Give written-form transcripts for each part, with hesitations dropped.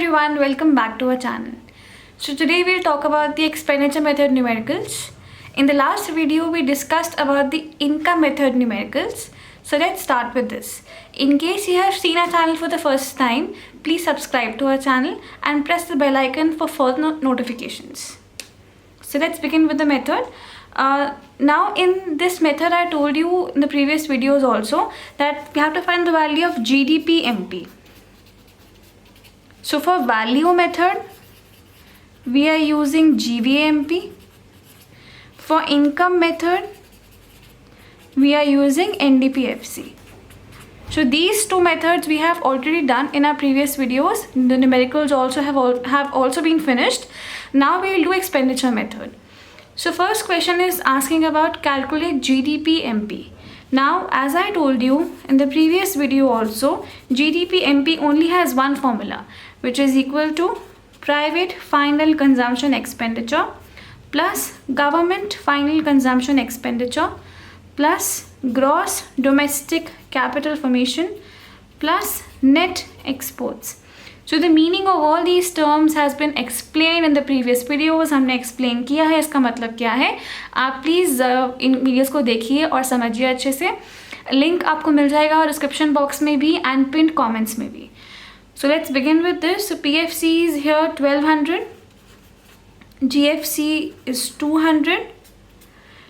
everyone, welcome back to our channel. So today we'll talk about the expenditure method numericals. In the last video we discussed about the income method numericals. So let's start with this. In case you have seen our channel for the first time, please subscribe to our channel and press the bell icon for further notifications. So let's begin with the method. Now in this method I told you in the previous videos also that we have to find the value of GDP MP. So for value method we are using GVMP. For income method we are using NDPFC. So these two methods we have already done in our previous videos. The numericals also have also been finished. Now we will do expenditure method. So first question is asking about calculate GDP MP. Now as I told you in the previous video also, GDP MP only has one formula, which is equal to private final consumption expenditure plus government final consumption expenditure plus gross domestic capital formation plus net exports. So the meaning of all these terms has been explained in the previous videos. हमने explain किया है इसका मतलब क्या है. आप please in videos को देखिए और समझिए अच्छे से. Link आपको मिल जाएगा और description box में भी and pinned comments में भी. So let's begin with this. So PFC is here 1200. GFC is 200.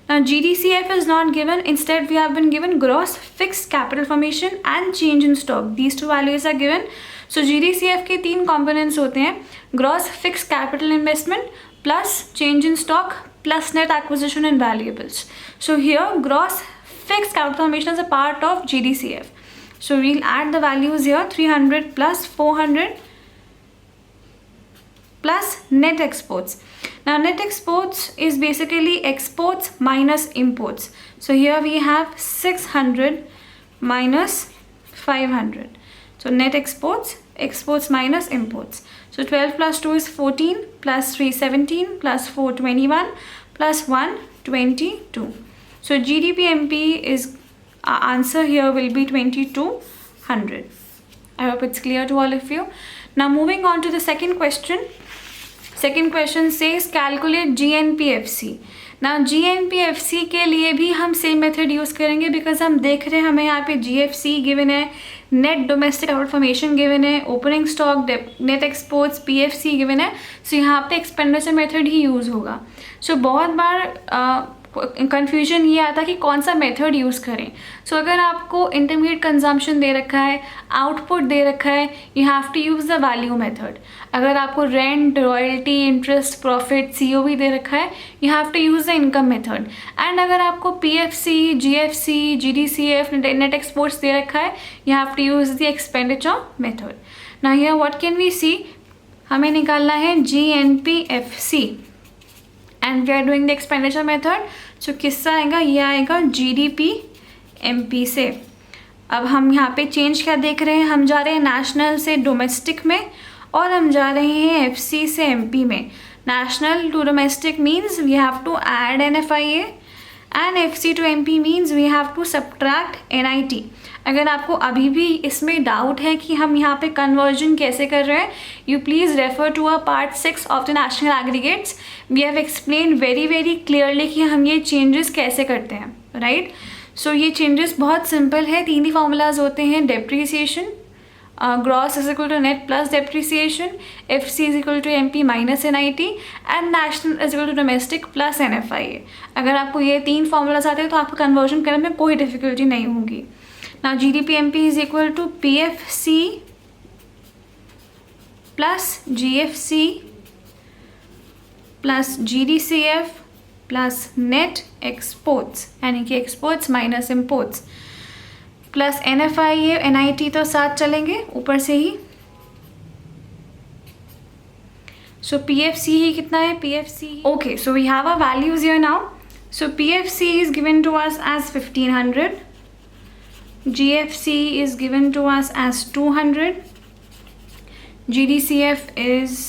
Now GDCF is not given. Instead we have been given gross fixed capital formation and change in stock. These two values are given. So GDCF के तीन components होते हैं. Gross fixed capital investment plus change in stock plus net acquisition and valuables. So here gross fixed capital formation is a part of GDCF. So we'll add the values here 300 plus 400 plus net exports. Now net exports is basically exports minus imports. So here we have 600 minus 500. So net exports, exports minus imports. So 12 plus 2 is 14 plus 3 17 plus 4 21 plus 1 22. So GDP MP is our answer here will be 2200. I hope it's clear to all of you. Now moving on to the second question. Second question says calculate GNPFC. Now GNPFC के लिए भी हम same method use करेंगे because हम देख रहे हैं हमें यहाँ पे GFC गिवन है, net domestic out formation given है, opening stock, net exports, PFC given है. सो यहाँ पे एक्सपेंडिचर मेथड ही यूज़ होगा. सो बहुत बार कंफ्यूजन ये आता कि कौन सा मेथड यूज़ करें. सो अगर आपको इंटरमीडिएट कंजम्पशन दे रखा है, आउटपुट दे रखा है, you have to use the value method. अगर आपको rent, royalty, interest, profit, COV दे रखा है, you have to use the income method. And अगर आपको PFC, GFC, GDCF, net exports दे रखा है, you have to use the expenditure method. Now here what can we see, हमें निकालना है GNPFC and we are doing the expenditure method. So किससे आएगा, ये आएगा GDP MP से. अब हम यहाँ पे चेंज क्या देख रहे हैं, हम जा रहे हैं नेशनल से डोमेस्टिक में और हम जा रहे हैं FC से MP में. National to domestic means we have to add NFIA and FC to MP means we have to subtract NIT. अगर आपको अभी भी इसमें डाउट है कि हम यहाँ पे कन्वर्जन कैसे कर रहे हैं, you please refer to a part 6 of the national aggregates. We have explain very clearly कि हम ये चेंजेस कैसे करते हैं, राइट. सो ये चेंजेस बहुत सिंपल है. तीन ही फॉर्मूलाज होते हैं, depreciation, gross is equal to net plus depreciation, FC is equal to MP minus NIT and national is equal to domestic plus NFIA. अगर आपको ये तीन फॉर्मूलाज आते हैं तो आपको कन्वर्जन करने में कोई डिफिकल्टी नहीं होगी. Now GDP MP is equal to PFC plus GFC plus GDCF plus net exports यानी कि exports minus imports plus NFIA, NIT तो साथ चलेंगे ऊपर से ही. सो PFC ही कितना है, PFC okay. So we have a values here now. So PFC is given to us as 1500, GFC is given to us as 200, GDCF is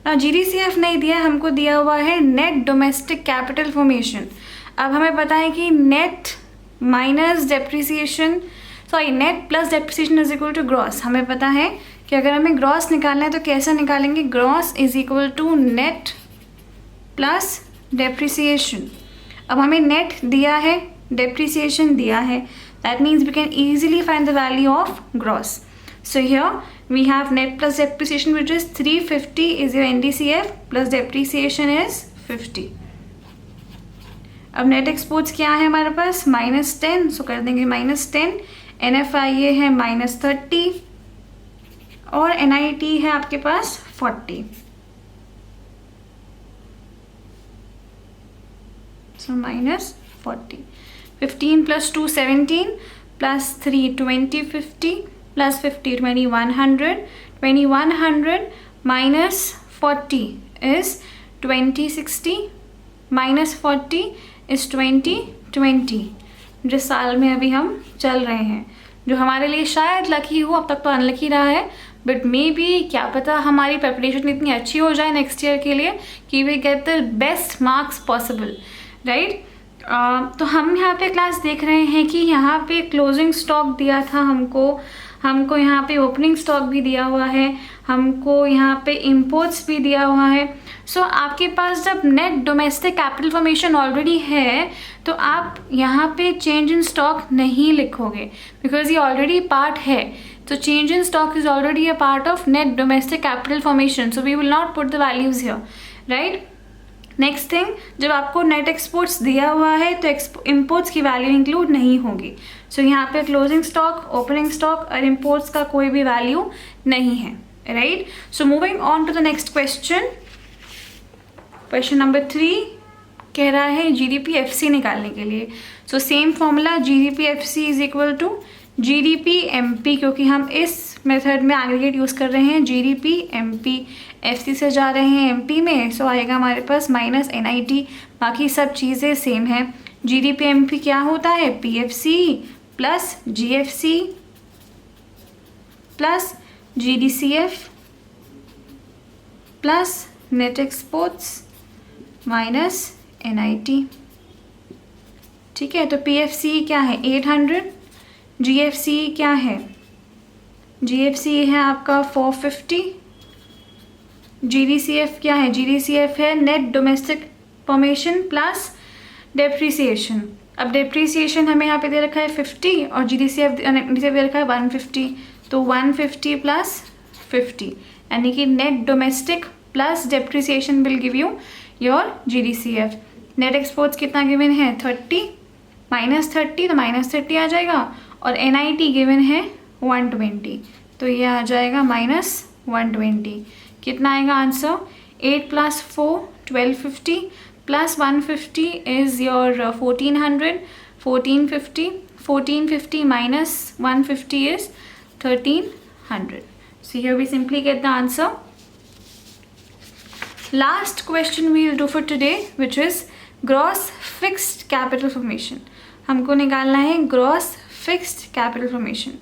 ना GDCF नहीं दिया, हमको दिया हुआ है नेट डोमेस्टिक कैपिटल फॉर्मेशन. अब हमें पता है कि net minus depreciation, sorry net plus depreciation is equal to gross. हमें पता है कि अगर हमें ग्रॉस निकालना है तो कैसे निकालेंगे, gross is equal to net plus depreciation. अब हमें नेट दिया है, डेप्रिसिएशन दिया है, that means we can easily find the value of gross. So here we have net plus depreciation, which is 350 is your NDCF plus depreciation is 50. अब net exports क्या है हमारे पास, -10, सो कर देंगे -10, NFIA है -30 और NIT है आपके पास 40. So -40. 15 plus 2 17 plus 3 20 50 plus 50 2100. 2100 minus 40 is 2060 minus 40 is 2020. जिस साल में अभी हम चल रहे हैं, जो हमारे लिए शायद लकी हो, अब तक तो अनलकी रहा है, बट मे बी क्या पता हमारी प्रिपरेशन इतनी अच्छी हो जाए नेक्स्ट ईयर के लिए कि we get the best marks possible, right. तो हम यहाँ पे क्लास देख रहे हैं कि यहाँ पे क्लोजिंग स्टॉक दिया था हमको यहाँ पे ओपनिंग स्टॉक भी दिया हुआ है, हमको यहाँ पे इम्पोर्ट्स भी दिया हुआ है. सो आपके पास जब net domestic capital formation already है तो आप यहाँ पे चेंज इन स्टॉक नहीं लिखोगे, बिकॉज ये ऑलरेडी पार्ट है. तो change in stock is already a part of net domestic capital formation, so we will not put the values here, right. Next thing, जब आपको नेट एक्सपोर्ट्स दिया हुआ है तो इम्पोर्ट्स की वैल्यू इंक्लूड नहीं होगी. सो यहाँ पे क्लोजिंग स्टॉक, ओपनिंग स्टॉक और इम्पोर्ट्स का कोई भी वैल्यू नहीं है, right. So moving on to the next question. Question number 3 कह रहा है GDP-FC निकालने के लिए. So same formula, GDP-FC is equal to GDP-MP, क्योंकि हम इस मेथड में एग्रीगेट यूज़ कर रहे हैं. GDP-MP, FC से जा रहे हैं MP में, सो आएगा हमारे पास माइनस NIT, बाकी सब चीज़ें सेम है. GDP-MP क्या होता है, PFC plus GFC plus GDCF plus net exports minus NIT. ठीक है, तो PFC क्या है 800, GFC क्या है, GFC है आपका 450, GDCF क्या है, GDCF है net domestic formation plus depreciation. अब डेप्रीसिएशन हमें यहाँ पे दे रखा है 50 और GDCF दे रखा है 150, तो 150 प्लस 50, यानी कि net domestic plus depreciation will give you your GDCF. Net exports कितना गिवन है 30, -30 तो -30 आ जाएगा, और NIT गिवन है 120, तो ये आ जाएगा -120. कितना आएगा answer, 8 + 4 1250 plus 150 is your 1400, 1450 minus 150 is 1300. So here we simply get the answer. Last question we will do for today, which is gross fixed capital formation. हमको निकालना है gross fixed capital formation.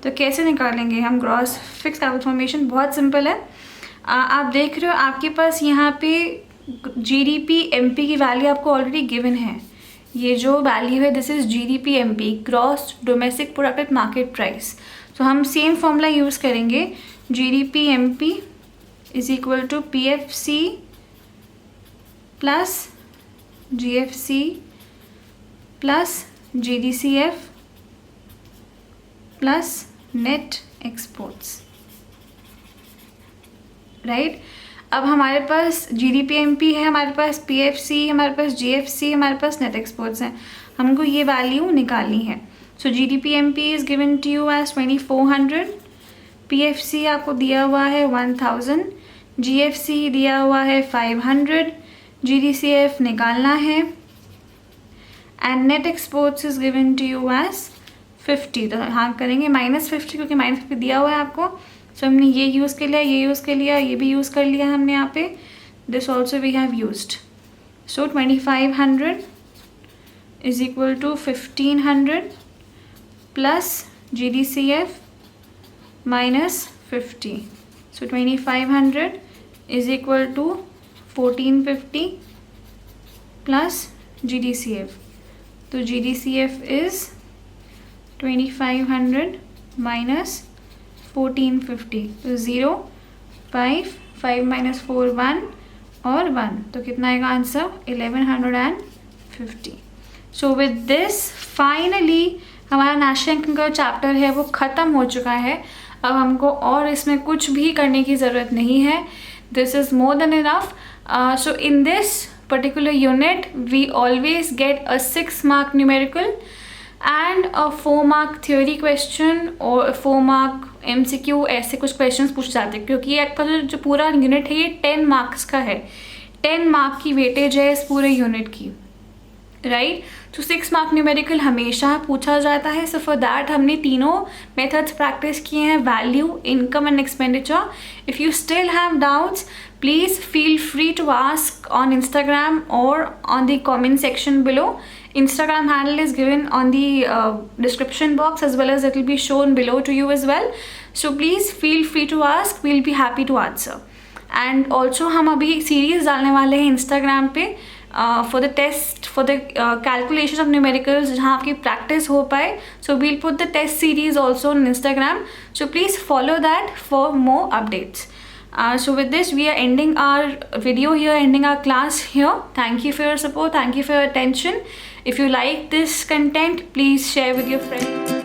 तो कैसे निकालेंगे हम ग्रॉस फिक्स कैपिटल फॉर्मेशन, बहुत simple है. आप देख रहे हो आपके पास यहाँ पे GDP-MP की वैल्यू आपको ऑलरेडी गिवन है. ये जो वैल्यू है this is GDP-MP, gross domestic product market price. तो हम सेम फॉर्मूला यूज़ करेंगे, GDP-MP is equal to PFC plus GFC plus GDCF plus net exports, right. अब हमारे पास GDP-MP है, हमारे पास PFC, हमारे पास GFC, हमारे पास नेट एक्सपोर्ट्स हैं. हमको ये वैल्यू निकालनी है. So GDP-MP is given to you as 2400, PFC आपको दिया हुआ है 1000, GFC दिया हुआ है 500, GDCF निकालना है, and net exports is given to you as 50. तो हाँ करेंगे -50, क्योंकि -50 दिया हुआ है आपको. सो हमने ये यूज़ कर लिया, ये यूज़ कर लिया, ये भी यूज़ कर लिया हमने यहाँ पे. This also we have used. So 2500 is equal to 1500 plus GDCF minus 50. So 2500 is equal to 1450 plus GDCF. तो GDCF इज 2500 माइनस 1450, तो 0, 5, 5 minus 4, 1 और 1, तो कितना आएगा answer 1150. So with this finally हमारा नेशनल अंक का चैप्टर है वो ख़त्म हो चुका है. अब हमको और इसमें कुछ भी करने की ज़रूरत नहीं है. This is more than enough. So in this particular unit we always get a 6 mark numerical and a 4 mark theory question or 4 mark MCQ. ऐसे कुछ questions पूछ जाते हैं क्योंकि आपका जो पूरा यूनिट है ये 10 मार्क्स का है. 10 मार्क की वेटेज है इस पूरे यूनिट की, राइट. तो 6 मार्क न्यूमेरिकल हमेशा पूछा जाता है. सो फॉर दैट हमने तीनों मेथड्स प्रैक्टिस किए हैं, value, income and expenditure. If you still have doubts, please feel free to ask on Instagram or on the comment section below. Instagram handle is given on the description box, as well as it will be shown below to you as well. So please feel free to ask, we'll be happy to answer. And also हम अभी series डालने वाले हैं Instagram पे for the test, for the calculation of numericals, जहाँ आपकी practice हो पाए. So we'll put the test series also on Instagram. So please follow that for more updates. So with this we are ending our video here, ending our class here. Thank you for your support, thank you for your attention. If you like this content, please share with your friends.